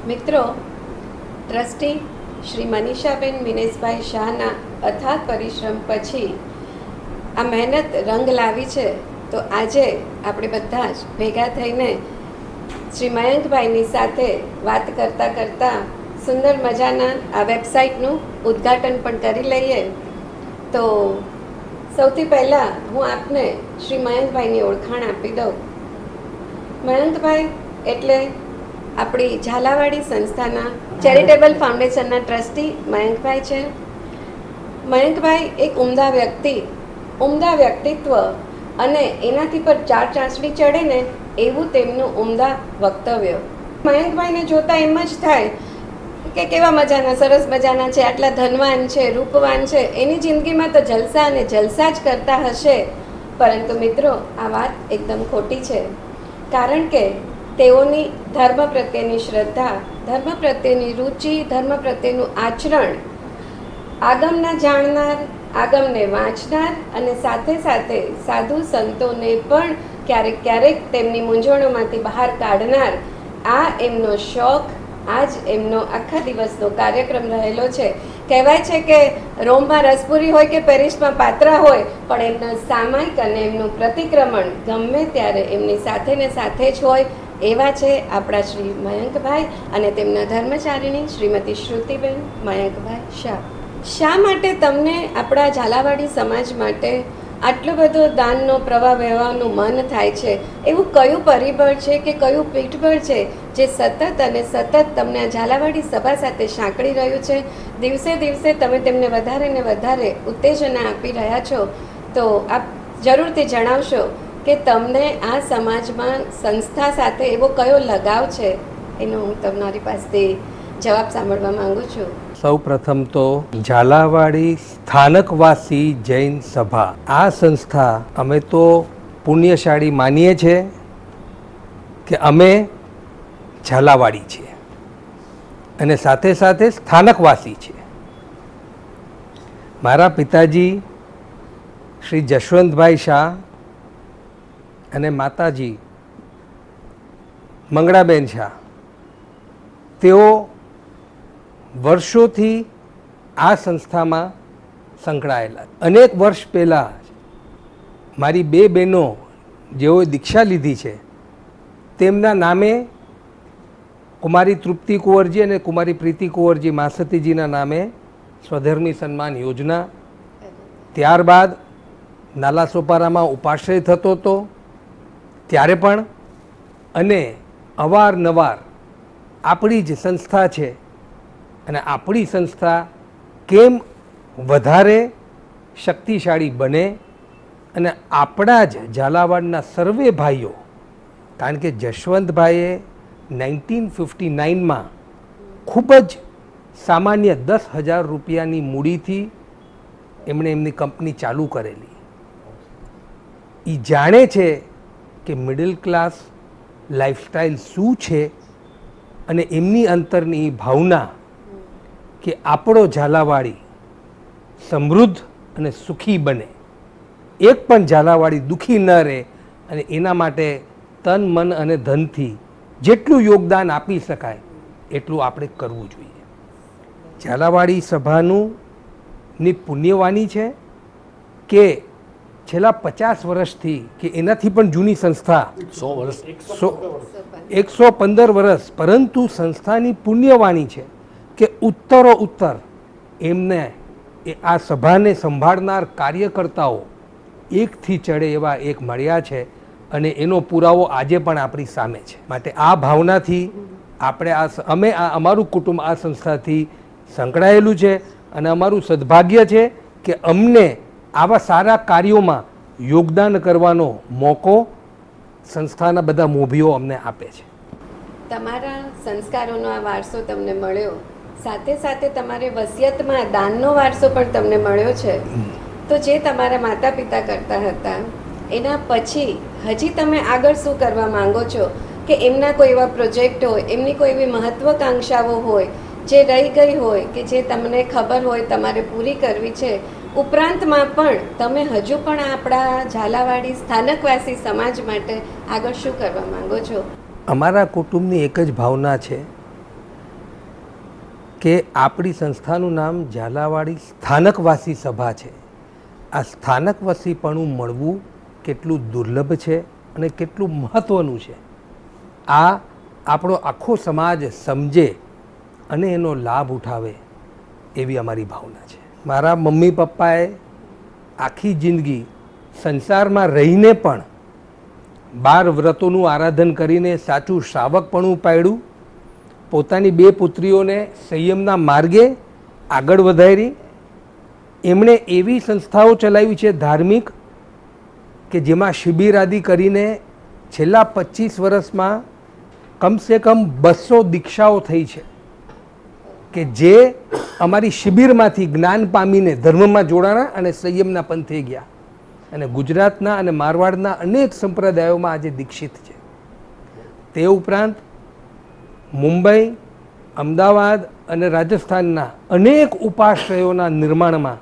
મિત્રો, ટ્રસ્ટી શ્રી મનીષાબેન મિનેશભાઈ શાહના અથાગ પરિશ્રમ પછી આ મહેનત રંગ લાવી છે. તો આજે આપણે બધા જ ભેગા થઈને શ્રી મયંકભાઈની સાથે વાત કરતાં કરતાં સુંદર મજાના આ વેબસાઇટનું ઉદ્ઘાટન પણ કરી લઈએ. તો સૌથી પહેલાં હું આપને શ્રી મયંકભાઈની ઓળખાણ આપી દઉં. મયંકભાઈ એટલે આપણી ઝાલાવાડી સંસ્થાના ચેરિટેબલ ફાઉન્ડેશનના ટ્રસ્ટી મયંકભાઈ છે. મયંકભાઈ એક ઉમદા વ્યક્તિત્વ અને એનાથી પર ચાંચડી ચડે ને એવું તેમનું ઉમદા વક્તવ્ય. મયંકભાઈને જોતાં એમ જ થાય કે કેવા મજાના, સરસ મજાના છે, આટલા ધનવાન છે, રૂપવાન છે, એની જિંદગીમાં તો જલસા અને જલસા જ કરતા હશે. પરંતુ મિત્રો, આ વાત એકદમ ખોટી છે. કારણ કે તેઓની ધર્મ પ્રત્યેની શ્રદ્ધા, ધર્મ પ્રત્યેની રુચિ, ધર્મ પ્રત્યેનું આચરણ આગમના જાણનાર, આગમને વાંચનાર અને સાથે સાથે સાધુ સંતોને પણ ક્યારેક ક્યારેક તેમની મૂંઝવણોમાંથી બહાર કાઢનાર આ એમનો શોખ, આ જ એમનો આખા દિવસનો કાર્યક્રમ રહેલો છે. કહેવાય છે કે રોમમાં રસપુરી હોય કે પેરિસમાં પાત્રા હોય, પણ એમના સામાયિક અને એમનું પ્રતિક્રમણ ગમે ત્યારે એમની સાથે ને સાથે જ હોય. એવા છે આપણા શ્રી મયંકભાઈ અને તેમના ધર્મચારિણી શ્રીમતી શ્રુતિબેન મયંકભાઈ શાહ. શા માટે તમને આપણા ઝાલાવાડી સમાજ માટે આટલો બધો દાનનો પ્રવાહ વહેવાનું મન થાય છે? એવું કયું પરિબળ છે કે કયું પીઠબળ છે જે સતત અને સતત તમને આ ઝાલાવાડી સભા સાથે સાંકળી રહ્યું છે? દિવસે દિવસે તમે તેમને વધારે ને વધારે ઉત્તેજના આપી રહ્યા છો. તો આપ જરૂરથી જણાવશો કે તમને આ સમાજમાં સંસ્થા સાથે એવો કયો લગાવ છે? એનો હું તમારી પાસેથી જવાબ સાંભળવા માંગુ છું. સૌ પ્રથમ તો ઝાલાવાડી સ્થાનકવાસી જૈન સભા, આ સંસ્થા અમે તો પુણ્યશાળી માનીએ છીએ કે અમે ઝાલાવાડી છીએ અને સાથે સાથે સ્થાનકવાસી છીએ. મારા પિતાજી શ્રી જશવંતભાઈ શાહ અને માતાજી મંગળાબેન શાહ, તેઓ વર્ષોથી આ સંસ્થામાં સંકળાયેલા. અનેક વર્ષ પહેલાં મારી બે બહેનો જેઓએ દીક્ષા લીધી છે, તેમના નામે કુમારી તૃપ્તિ કુંવરજી અને કુમારી પ્રીતિ કુંવરજી માસતીજીના નામે સ્વધર્મી સન્માન યોજના, ત્યારબાદ નાલાસોપારામાં ઉપાશ્રય થતો હતો ત્યારે પણ, અને અવારનવાર આપણી જ સંસ્થા છે અને આપણી સંસ્થા કેમ વધારે શક્તિશાળી બને અને આપણા જ ઝાલાવાડના સર્વે ભાઈઓ, કારણ કે જશવંતભાઈએ 1959માં ખૂબ જ સામાન્ય 10,000 રૂપિયાની મૂડીથી એમણે એમની કંપની ચાલુ કરેલી. એ જાણે છે કે મિડલ ક્લાસ લાઈફસ્ટાઈલ શું છે અને એમની અંતરની ભાવના કે આપણો ઝાલાવાડી સમૃદ્ધ અને સુખી બને, એક પણ ઝાલાવાડી દુઃખી ન રહે, અને એના માટે તન મન અને ધનથી જેટલું યોગદાન આપી શકાય એટલું આપણે કરવું જોઈએ. ઝાલાવાડી સભાની પુણ્યવાણી છે કે છેલ્લા 50 વર્ષથી કે એનાથી પણ જૂની સંસ્થા, 115 વર્ષ, પરંતુ સંસ્થાની પુણ્યવાણી છે કે ઉત્તરો ઉત્તર એમને આ સભાને સંભાળનાર કાર્યકર્તાઓ એકથી ચડે એવા એક મળ્યા છે અને એનો પુરાવો આજે પણ આપણી સામે છે. માટે આ ભાવનાથી આપણે અમે અમારું કુટુંબ આ સંસ્થાથી સંકળાયેલું છે અને અમારું સદભાગ્ય છે કે અમને આવા સારા કાર્યોમાં યોગદાન કરવાનો મોકો સંસ્થાના બધા મોભીઓ અમને આપે છે. તમારા સંસ્કારોનો આ વારસો તમને મળ્યો, સાથે સાથે તમારે વસિયતમાં દાનનો વારસો પણ તમને મળ્યો છે. તો જે તમારા માતા પિતા કરતા હતા એના પછી હજી તમે આગળ શું કરવા માંગો છો? કે એમના કોઈ એવા પ્રોજેક્ટ હોય, એમની કોઈ એવી મહત્વાકાંક્ષાઓ હોય જે રહી ગઈ હોય કે જે તમને ખબર હોય તમારે પૂરી કરવી છે, ઉપરાંતમાં પણ તમે હજુ પણ આપણા ઝાલાવાડી સ્થાનકવાસી સમાજ માટે આગળ શું કરવા માંગો છો? અમારા કુટુંબની એક જ ભાવના છે કે આપણી સંસ્થાનું નામ ઝાલાવાડી સ્થાનકવાસી સભા છે. આ સ્થાનકવાસીપણું મળવું કેટલું દુર્લભ છે અને કેટલું મહત્ત્વનું છે, આ આપણો આખો સમાજ સમજે અને એનો લાભ ઉઠાવે એવી અમારી ભાવના છે. મારા મમ્મી પપ્પાએ આખી જિંદગી સંસારમાં રહીને પણ 12 વ્રતોનું આરાધન કરીને સાચું શ્રાવકપણું પાડ્યું. પોતાની 2 પુત્રીઓને સંયમના માર્ગે આગળ વધારી. એમણે એવી સંસ્થાઓ ચલાવી છે ધાર્મિક કે જેમાં શિબિર આદિ કરીને છેલ્લા 25 વર્ષમાં કમસે કમ 200 દીક્ષાઓ થઈ છે કે જે અમારી શિબિરમાંથી જ્ઞાન પામીને ધર્મમાં જોડાણા અને સંયમના પંથે ગયા. અને ગુજરાતના અને મારવાડના અનેક સંપ્રદાયોમાં આજે દીક્ષિત છે. તે ઉપરાંત મુંબઈ, અમદાવાદ અને રાજસ્થાનના અનેક ઉપાશ્રયોના નિર્માણમાં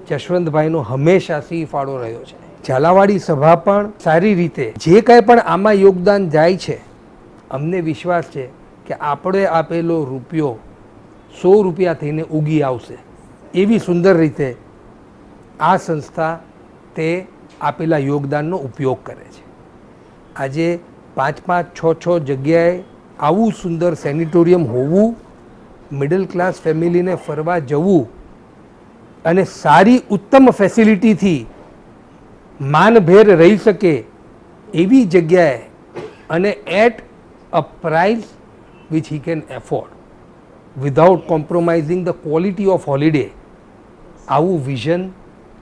જશવંતભાઈનો હંમેશા સિંહ ફાળો રહ્યો છે. ઝાલાવાડી સભા પણ સારી રીતે જે કાંઈ પણ આમાં યોગદાન જાય છે, અમને વિશ્વાસ છે કે આપણે આપેલો રૂપિયો 100 રૂપિયા થઈને ઉગી આવશે. એવી સુંદર રીતે આ સંસ્થા તે આપેલા યોગદાનનો ઉપયોગ કરે છે. આજે 5-5, 6-6 જગ્યાએ આવું સુંદર સેનિટોરિયમ હોવું, મિડલ ક્લાસ ફેમિલીને ફરવા જવું અને સારી ઉત્તમ ફેસિલિટીથી માનભેર રહી શકે એવી જગ્યાએ અને at a price which he can afford without compromising the quality of holiday, આવું વિઝન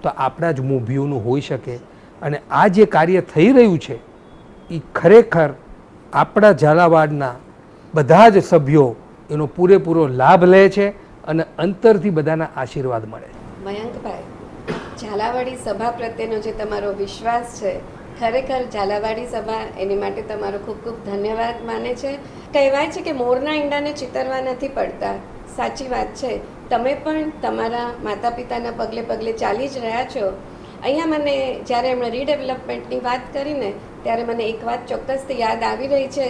તો આપણા જ મોભીઓનું હોઈ શકે. અને આ જે કાર્ય થઈ રહ્યું છે એ ખરેખર આપણા ઝાલાવાડના બધા જ સભ્યો એનો પૂરેપૂરો લાભ લે છે અને અંતરથી બધાના આશીર્વાદ મળે. મયંકભાઈ, ઝાલાવાડી સભા પ્રત્યેનો જે તમારો વિશ્વાસ છે, ખરેખર ઝાલાવાડી સભા એની માટે તમારો ખૂબ ખૂબ ધન્યવાદ માને છે. કહેવાય છે કે મોરના ઈંડાને ચિતરવા નથી પડતા. સાચી વાત છે. તમે પણ તમારા માતા પિતાના પગલે પગલે ચાલી જ રહ્યા છો. અહીંયા મને જ્યારે એમણે રીડેવલપમેન્ટની વાત કરીને ત્યારે મને એક વાત ચોક્કસથી યાદ આવી રહી છે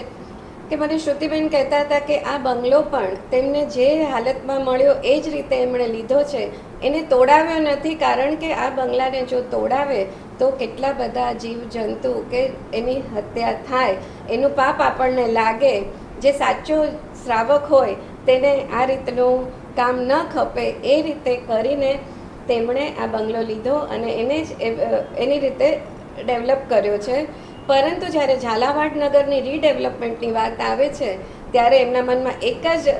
કે મને શ્રુતિબેન કહેતા હતા કે આ બંગલો પણ તેમને જે હાલતમાં મળ્યો એ જ રીતે એમણે લીધો છે, એને તોડાવ્યો નથી. કારણ કે આ બંગલાને જો તોડાવે તો કેટલા બધા જીવજંતુ કે એની હત્યા થાય, એનું પાપ આપણને લાગે. જે સાચો શ્રાવક હોય તેને આ રીતનું કામ ન ખપે એ રીતે કરીને તેમણે આ બંગલો લીધો અને એને જ એની રીતે ડેવલપ કર્યો છે. પરંતુ જ્યારે ઝાલાવાડ નગરની રીડેવલપમેન્ટની વાત આવે છે ત્યારે એમના મનમાં એક જ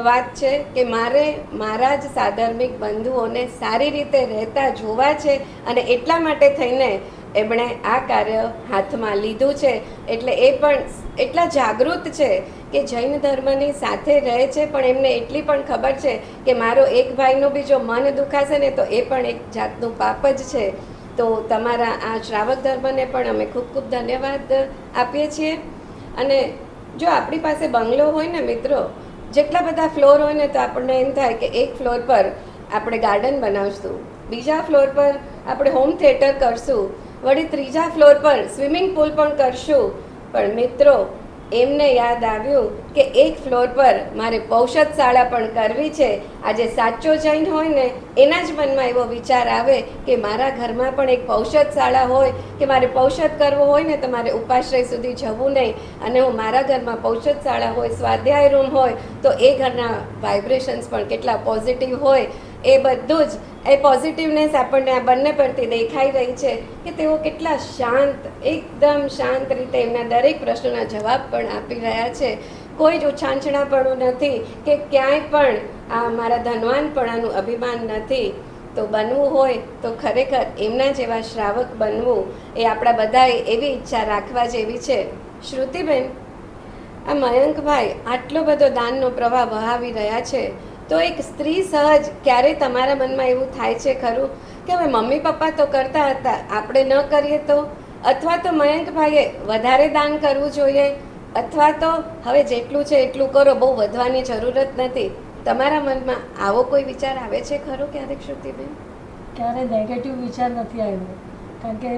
વાત છે કે મારે મારા જ સાધર્મિક બંધુઓને સારી રીતે રહેતા જોવા છે અને એટલા માટે થઈને એમણે આ કાર્ય હાથમાં લીધું છે. એટલે એ પણ એટલા જાગૃત છે કે જૈન ધર્મની સાથે રહે છે, પણ એમને એટલી પણ ખબર છે કે મારો એક ભાઈનું બી જો મન દુખાશે ને તો એ પણ એક જાતનું પાપ જ છે. તો તમારા આ શ્રાવક ધર્મને પણ અમે ખૂબ ખૂબ ધન્યવાદ આપીએ છીએ. અને જો આપણી પાસે બંગલો હોય ને મિત્રો, જેટલા બધા ફ્લોર હોય ને તો આપણને એમ થાય કે એક ફ્લોર પર આપણે ગાર્ડન બનાવશું, બીજા ફ્લોર પર આપણે હોમ થિયેટર કરશું, વળી ત્રીજા ફ્લોર પર સ્વિમિંગ પુલ પણ કરશું. પણ મિત્રો, એમને યાદ આવ્યું કે એક ફ્લોર પર મારે પૌષદશાળા પણ કરવી છે. આજે સાચો જૈન હોય ને એના જ મનમાં એવો વિચાર આવે કે મારા ઘરમાં પણ એક પૌષદશાળા હોય કે મારે પૌષદ કરવો હોય ને તો મારે ઉપાશ્રય સુધી જવું નહીં, અને હું મારા ઘરમાં પૌષદશાળા હોય, સ્વાધ્યાય રૂમ હોય તો એ ઘરના વાઇબ્રેશન્સ પણ કેટલા પોઝિટિવ હોય. એ બધું જ એ પોઝિટિવનેસ આપણને આ બંને પરથી દેખાઈ રહી છે કે તેઓ કેટલા શાંત, એકદમ શાંત રીતે એમના દરેક પ્રશ્નોના જવાબ પણ આપી રહ્યા છે. કોઈ જ ઉછાંછણાપણું નથી કે ક્યાંય પણ આ મારા ધનવાનપણાનું અભિમાન નથી. તો બનવું હોય તો ખરેખર એમના જેવા શ્રાવક બનવું એ આપણા બધાએ એવી ઈચ્છા રાખવા જેવી છે. શ્રુતિબેન, આ મયંકભાઈ આટલો બધો દાનનો પ્રવાહ વહાવી રહ્યા છે, તો એક સ્ત્રી સહજ ક્યારે તમારા મનમાં એવું થાય છે ખરું કે હવે મમ્મી પપ્પા તો કરતા હતા, આપણે ન કરીએ તો? અથવા તો મયંકભાઈએ વધારે દાન કરવું જોઈએ, અથવા તો હવે જેટલું છે એટલું કરો, બહુ વધવાની જરૂરત નથી? તમારા મનમાં આવો કોઈ વિચાર આવે છે ખરો ક્યારેક શ્રુતિબેન? ક્યારે નેગેટિવ વિચાર નથી આવ્યો, કારણ કે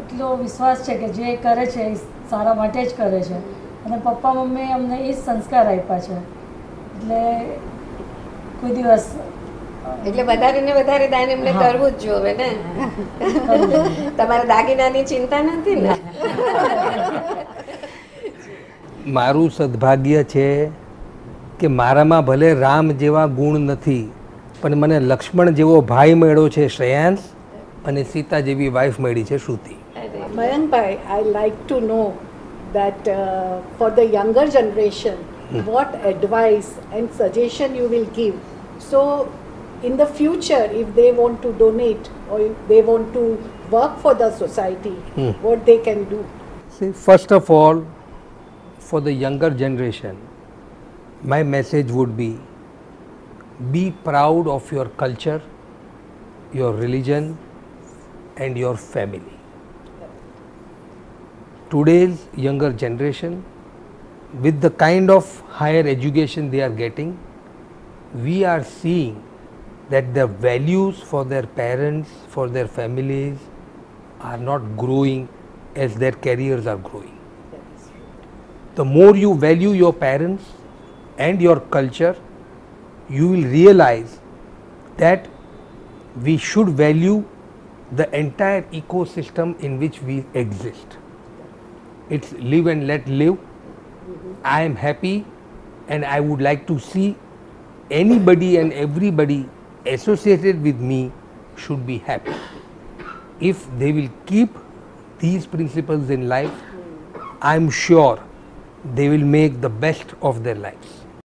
એટલો વિશ્વાસ છે કે જે કરે છે એ સારા માટે જ કરે છે, અને પપ્પા મમ્મીએ અમને એ જ સંસ્કાર આપ્યા છે. એટલે કોઈ દિવસ એટલે વધારે ને વધારે દાન એમને હા. કરવું જ જોવે ને. તમારે દાગીનાની ચિંતા નથી ને? મારું સદભાગ્ય છે કે મારામાં ભલે રામ જેવા ગુણ નથી, પણ મને લક્ષ્મણ જેવો ભાઈ મળ્યો છે શ્રેયાંશ, અને સીતા જેવી વાઈફ મળી છે શ્રુતિ. Mayankbhai, I like to know that for the younger generation, what advice and suggestion you will give. So, in the future, if they want to donate or if they want to work for the society, what they can do. See, first of all, for the younger generation, my message would be proud of your culture, your religion, and your family. Today's younger generation, with the kind of higher education they are getting, we are seeing that the values for their parents, for their families are not growing as their careers are growing. The more you value your parents and your culture, you will realize that we should value the entire ecosystem in which we exist. It's live and let live. I am happy and I would like to see anybody and everybody associated with me should be happy. If they will keep these principles in life, I am sure they will make the best of their lives.